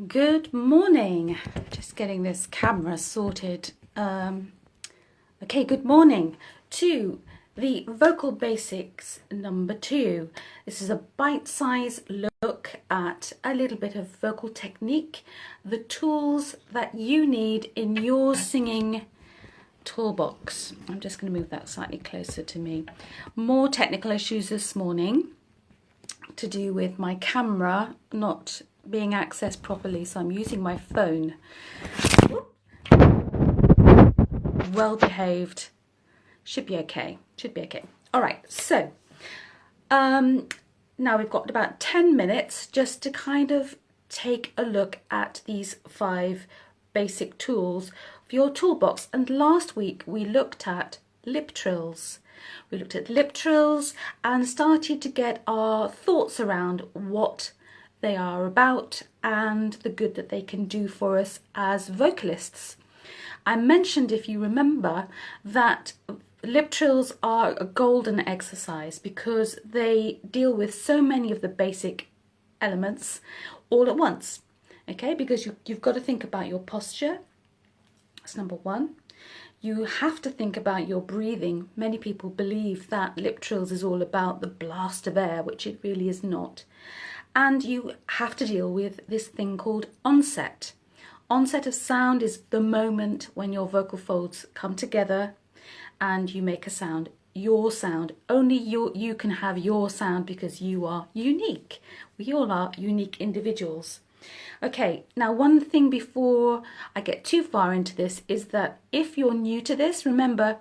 Good morning. Just getting this camera sorted. Okay, good morning to the Vocal Basics number 2. This is a bite-sized look at a little bit of vocal technique, the tools that you need in your singing toolbox. I'm just going to move that slightly closer to me. More technical issues this morning to do with my camera not being accessed properly, so I'm using my phone. Well behaved. Should be okay. All right, so now we've got about 10 minutes just to kind of take a look at these 5 basic tools for your toolbox. And last week we looked at lip trills. We looked at lip trills and started to get our thoughts around what they are about and the good that they can do for us as vocalists. I mentioned, if you remember, that lip trills are a golden exercise because they deal with so many of the basic elements all at once. Okay, because you've got to think about your posture. That's number 1. You have to think about your breathing. Many people believe that lip trills is all about the blast of air, which it really is not. And you have to deal with this thing called onset. Onset of sound is the moment when your vocal folds come together and you make a sound, your sound. Only you can have your sound because you are unique. We all are unique individuals. Okay, now one thing before I get too far into this is that if you're new to this, remember,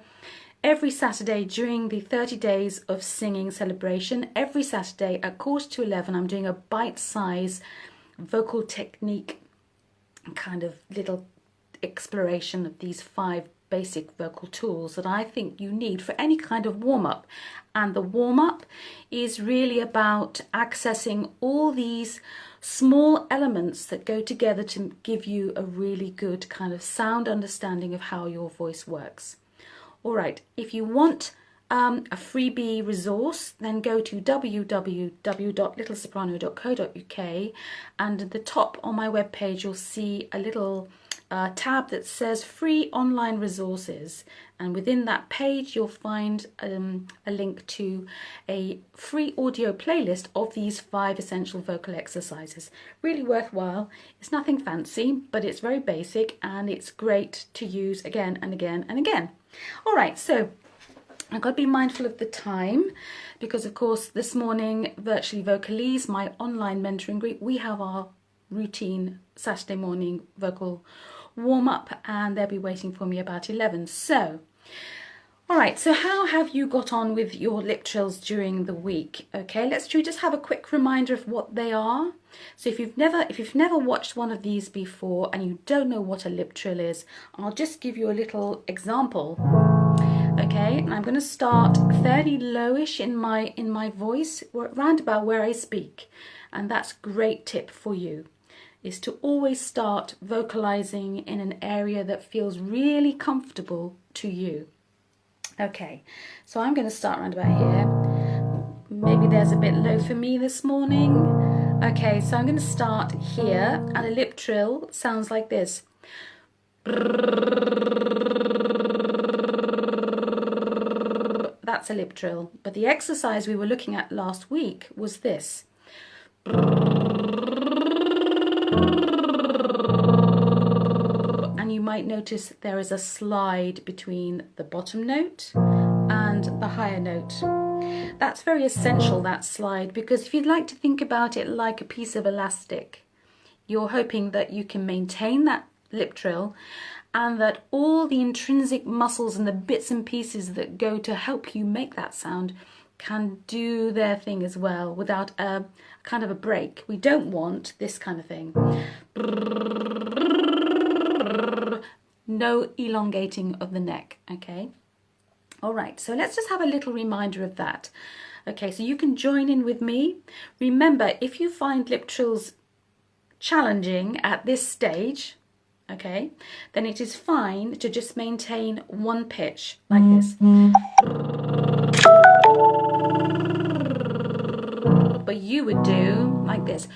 every Saturday during the 30 days of singing celebration, every Saturday at 11:15, I'm doing a bite-size vocal technique kind of little exploration of these 5 basic vocal tools that I think you need for any kind of warm-up. And the warm-up is really about accessing all these small elements that go together to give you a really good kind of sound understanding of how your voice works. All right, if you want a freebie resource, then go to www.littlesoprano.co.uk, and at the top on my webpage you'll see a little tab that says free online resources, and within that page you'll find a link to a free audio playlist of these 5 essential vocal exercises. Really worthwhile. It's nothing fancy, but it's very basic and it's great to use again and again and again. All right, so I've got to be mindful of the time because, of course, this morning, Virtually Vocalese, my online mentoring group, we have our routine Saturday morning vocal warm-up and they'll be waiting for me about 11. So, all right, so how have you got on with your lip trills during the week? Okay, let's just have a quick reminder of what they are. So if you've never watched one of these before and you don't know what a lip trill is, I'll just give you a little example. Okay, and I'm going to start fairly lowish in my voice, round about where I speak, and that's a great tip for you, is to always start vocalizing in an area that feels really comfortable to you. Okay, so I'm going to start round about here. Maybe there's a bit low for me this morning. Okay, so I'm going to start here, and a lip trill sounds like this. That's a lip trill, but the exercise we were looking at last week was this. And you might notice there is a slide between the bottom note and the higher note. That's very essential, that slide, because if you'd like to think about it like a piece of elastic, you're hoping that you can maintain that lip trill and that all the intrinsic muscles and the bits and pieces that go to help you make that sound can do their thing as well without a kind of a break. We don't want this kind of thing. No elongating of the neck, okay? All right, so let's just have a little reminder of that. Okay, so you can join in with me. Remember, if you find lip trills challenging at this stage, okay, then it is fine to just maintain one pitch like this. But you would do like this.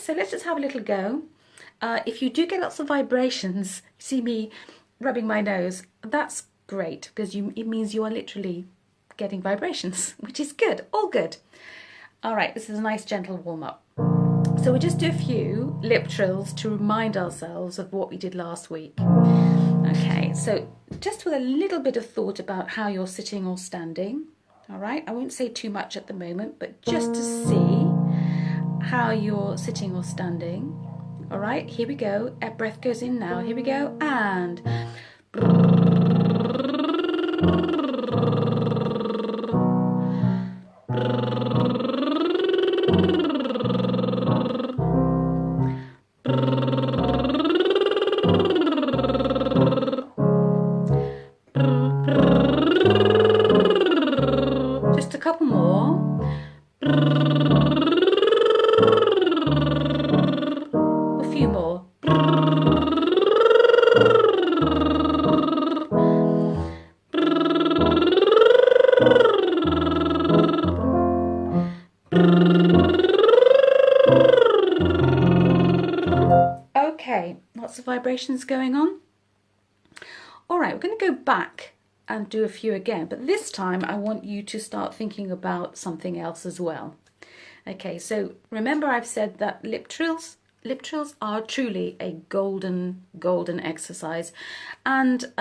so let's just have a little go. If you do get lots of vibrations, you see me rubbing my nose, that's great, because it means you are literally getting vibrations, which is good, all good. All right, this is a nice gentle warm-up. So we just do a few lip trills to remind ourselves of what we did last week. Okay, so just with a little bit of thought about how you're sitting or standing. All right, I won't say too much at the moment, but just to see how you're sitting or standing. All right, here we go. A breath goes in now. Here we go, and just a couple more. A few more. Okay, lots of vibrations going on. All right, we're going to go back and do a few again, but this time I want you to start thinking about something else as well. Okay, so remember I've said that lip trills are truly a golden exercise, and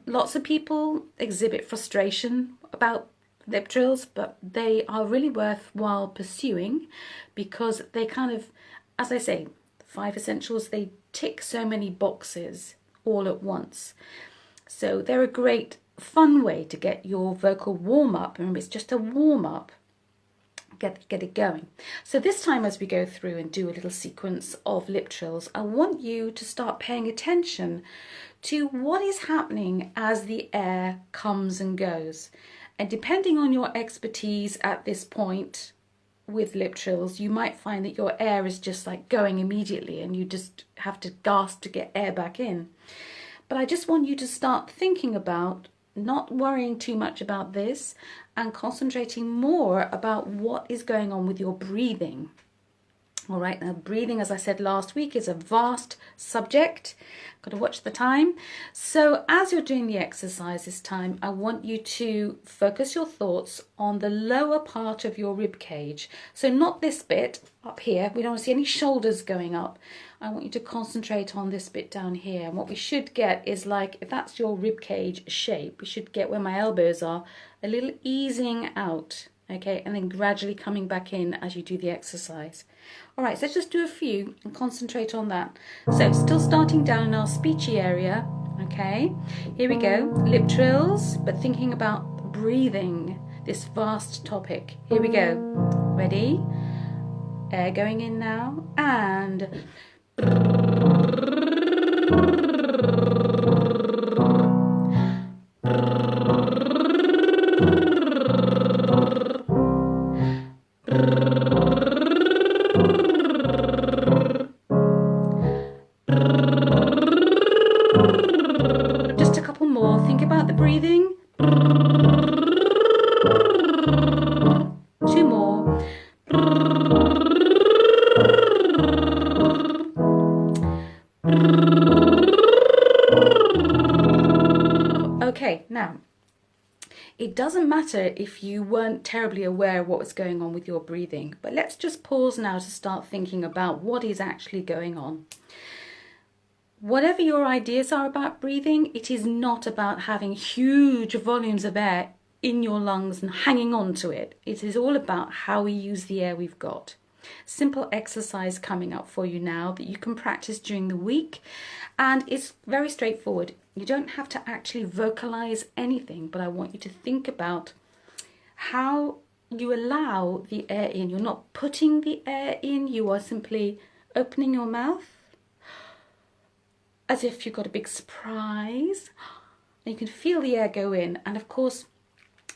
lots of people exhibit frustration about lip trills, but they are really worthwhile pursuing because they kind of, as I say, 5 essentials, they tick so many boxes all at once. So they're a great fun way to get your vocal warm up. Remember, it's just a warm up. Get it going. So this time, as we go through and do a little sequence of lip trills, I want you to start paying attention to what is happening as the air comes and goes. And depending on your expertise at this point with lip trills, you might find that your air is just like going immediately and you just have to gasp to get air back in. But I just want you to start thinking about not worrying too much about this and concentrating more about what is going on with your breathing. All right, now breathing, as I said last week, is a vast subject. Got to watch the time. So as you're doing the exercise this time, I want you to focus your thoughts on the lower part of your rib cage. So not this bit up here. We don't want to see any shoulders going up. I want you to concentrate on this bit down here. And what we should get is, like, if that's your rib cage shape, we should get where my elbows are, a little easing out, okay, and then gradually coming back in as you do the exercise. All right, so let's just do a few and concentrate on that. So still starting down in our speechy area, okay? Here we go, lip trills, but thinking about breathing, this vast topic. Here we go. Ready? Air going in now, and just a couple more. Think about the breathing. 2 more. Okay, now, it doesn't matter if you weren't terribly aware of what was going on with your breathing, but let's just pause now to start thinking about what is actually going on. Whatever your ideas are about breathing, it is not about having huge volumes of air in your lungs and hanging on to it. It is all about how we use the air we've got. Simple exercise coming up for you now that you can practice during the week, and it's very straightforward. You don't have to actually vocalize anything, but I want you to think about how you allow the air in. You're not putting the air in, you are simply opening your mouth as if you've got a big surprise. And you can feel the air go in, and of course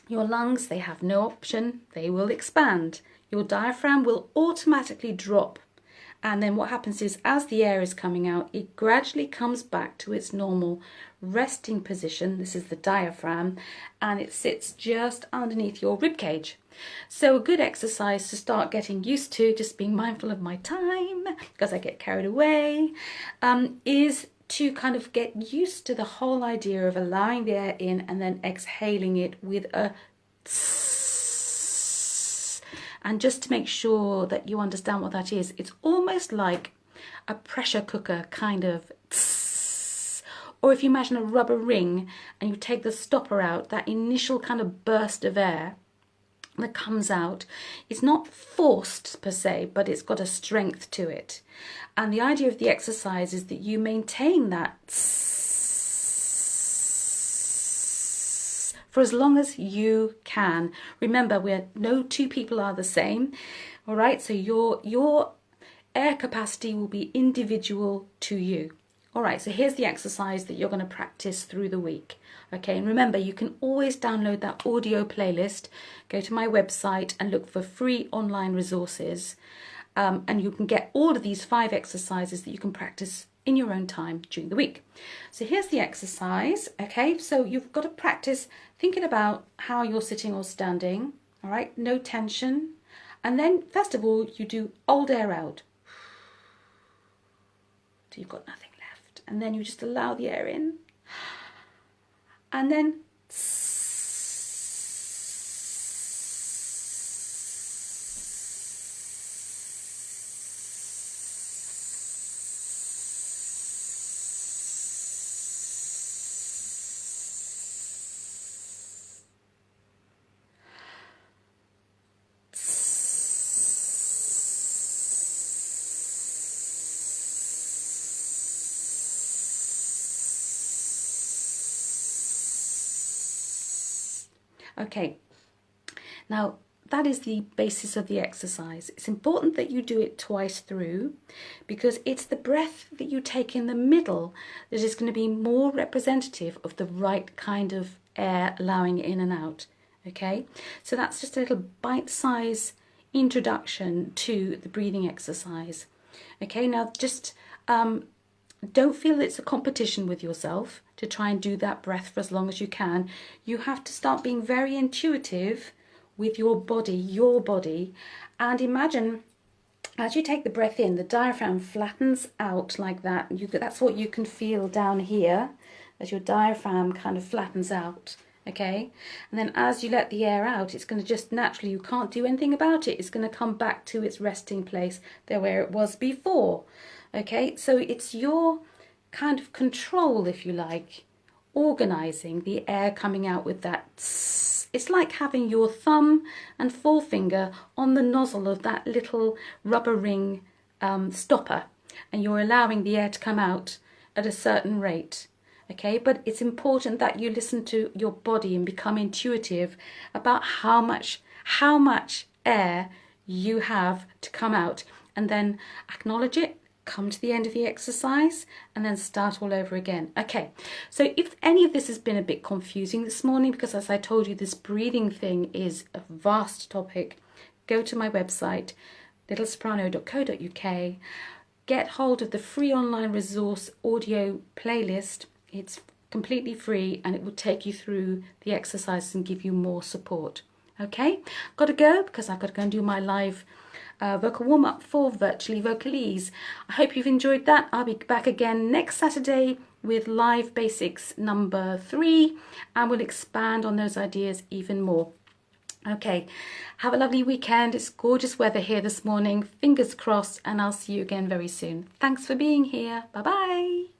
your lungs, they have no option, they will expand. Your diaphragm will automatically drop, And then what happens is, as the air is coming out, it gradually comes back to its normal resting position. This is the diaphragm, and it sits just underneath your rib cage. So a good exercise to start getting used to, just being mindful of my time because I get carried away, is to kind of get used to the whole idea of allowing the air in and then exhaling it with a tss. And just to make sure that you understand what that is, it's almost like a pressure cooker kind of tss. Or if you imagine a rubber ring and you take the stopper out, that initial kind of burst of air that comes out, it's not forced per se, but it's got a strength to it. And the idea of the exercise is that you maintain that for as long as you can. Remember, no two people are the same. All right, so your air capacity will be individual to you. All right, so here's the exercise that you're going to practice through the week. Okay, and remember, you can always download that audio playlist. Go to my website and look for free online resources. And you can get all of these 5 exercises that you can practice in your own time during the week. So here's the exercise. Okay, so you've got to practice thinking about how you're sitting or standing. All right, no tension. And then, first of all, you do hold air out. So you've got nothing left. And then you just allow the air in. And then okay, now that is the basis of the exercise. It's important that you do it twice through because it's the breath that you take in the middle that is going to be more representative of the right kind of air allowing in and out. Okay, so that's just a little bite-sized introduction to the breathing exercise. Okay, now just don't feel it's a competition with yourself to try and do that breath for as long as you can. You have to start being very intuitive with your body, and imagine as you take the breath in, the diaphragm flattens out like that. That's what you can feel down here, as your diaphragm kind of flattens out. Okay, and then as you let the air out, it's going to just naturally, you can't do anything about it, it's going to come back to its resting place there where it was before. Okay, so it's your kind of control, if you like, organizing the air coming out with that tss. It's like having your thumb and forefinger on the nozzle of that little rubber ring stopper, and you're allowing the air to come out at a certain rate. Okay, but it's important that you listen to your body and become intuitive about how much air you have to come out, and then acknowledge it, come to the end of the exercise, and then start all over again. Okay, so if any of this has been a bit confusing this morning, because as I told you, this breathing thing is a vast topic, go to my website, littlesoprano.co.uk, get hold of the free online resource audio playlist. It's completely free and it will take you through the exercises and give you more support. Okay, got to go because I've got to go and do my live vocal warm-up for Virtually Vocalese. I hope you've enjoyed that. I'll be back again next Saturday with live basics number 3, and we'll expand on those ideas even more. Okay, have a lovely weekend. It's gorgeous weather here this morning. Fingers crossed, and I'll see you again very soon. Thanks for being here. Bye-bye.